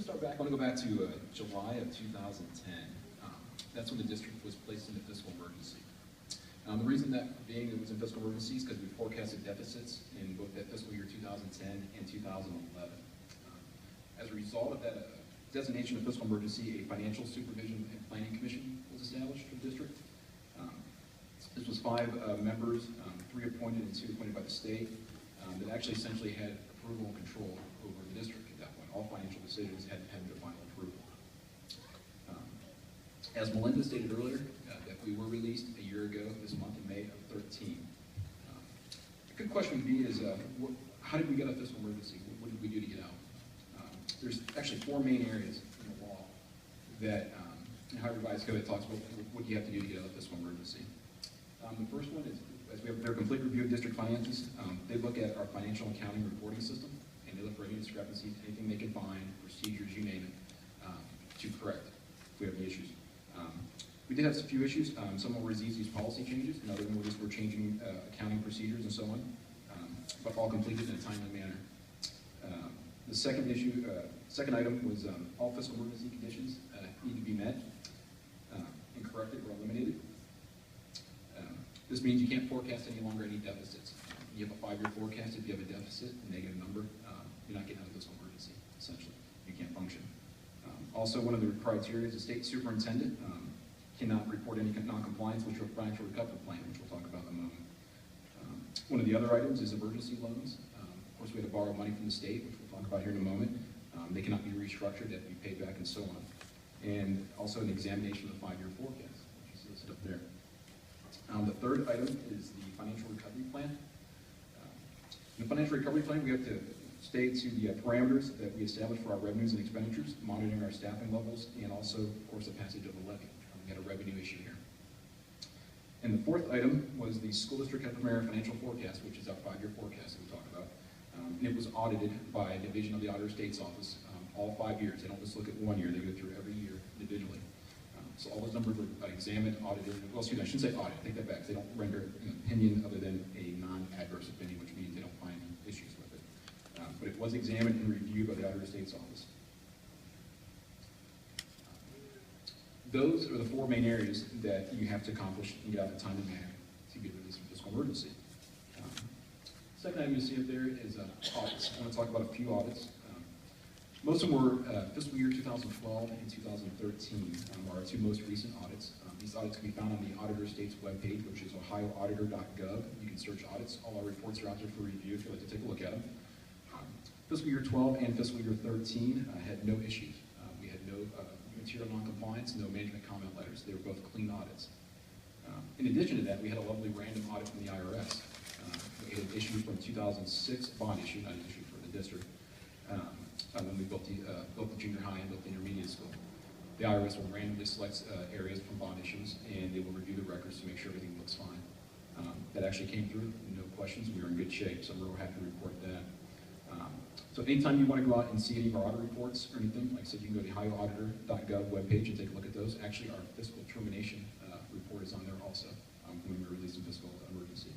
start back. I want to go back to July of 2010. That's when the district was placed into fiscal emergency. The reason that being it was in fiscal emergency is because we forecasted deficits in both that fiscal year 2010 and 2011. As a result of that designation of fiscal emergency, a financial supervision and planning commission was established for the district. This was 5 members, 3 appointed and 2 appointed by the state, that actually essentially had approval and control over the district at that point. All financial decisions had their final approval. As Melinda stated earlier, that we were released a year ago this month in May of 13. A good question would be is, how did we get out of fiscal emergency? What did we do to get out? There's actually 4 main areas in the law that, in how revised code, it talks about what you have to do to get out of fiscal emergency. The first one is, as we have their complete review of district finances, they look at our financial accounting reporting system, and they look for any discrepancies, anything they can find, procedures, you name it, to correct if we have any issues. We did have a few issues. Some were these policy changes, and other than we're changing accounting procedures and so on, but all completed in a timely manner. The second issue, second item was all fiscal emergency conditions need to be met and corrected or eliminated. This means you can't forecast any longer any deficits. You have a 5-year forecast. If you have a deficit, a negative number, you're not getting out of fiscal emergency, essentially. You can't function. Also, one of the criteria is the state superintendent cannot report any non-compliance with your financial recovery plan, which we'll talk about in a moment. One of the other items is emergency loans. Of course, we had to borrow money from the state, which we'll talk about here in a moment. They cannot be restructured, they have to be paid back, and so on. And also an examination of the 5-year forecast, which is listed up there. The third item is the financial recovery plan. In the financial recovery plan, we have to stay to the parameters that we established for our revenues and expenditures, monitoring our staffing levels, and also, of course, the passage of the levy. We had a revenue issue here. And the fourth item was the school district preliminary financial forecast, which is our 5-year forecast that we talked about. And it was audited by a division of the Auditor State's Office all 5 years. They don't just look at 1 year, they go through every year individually. So all those numbers were examined, audited. Well, excuse me, I shouldn't say audit, take that back. They don't render an opinion other than a non-adverse opinion, which means they don't find issues with it. But it was examined and reviewed by the Auditor State's Office. Those are the 4 main areas that you have to accomplish and get out of the time and manner to get released from fiscal emergency. Second item you see up there is audits. I want to talk about a few audits. Most of them were fiscal year 2012 and 2013 are our 2 most recent audits. These audits can be found on the Auditor State's webpage, which is ohioauditor.gov. You can search audits. All our reports are out there for review if you'd like to take a look at them. Fiscal year 12 and fiscal year 13 had no issues. We had no material non-compliance, no management comment letters. They were both clean audits. In addition to that, we had a lovely random audit from the IRS. We had an issue from 2006, bond issue, not an issue for the district. When we built the junior high and built the intermediate school. The IRS will randomly select areas from bond issues, and they will review the records to make sure everything looks fine. That actually came through, no questions. We were in good shape, so we're happy to report that. So anytime you want to go out and see any of our audit reports or anything, like I said, you can go to the ohioauditor.gov webpage and take a look at those. Actually, our fiscal termination report is on there also when we were released in fiscal emergency.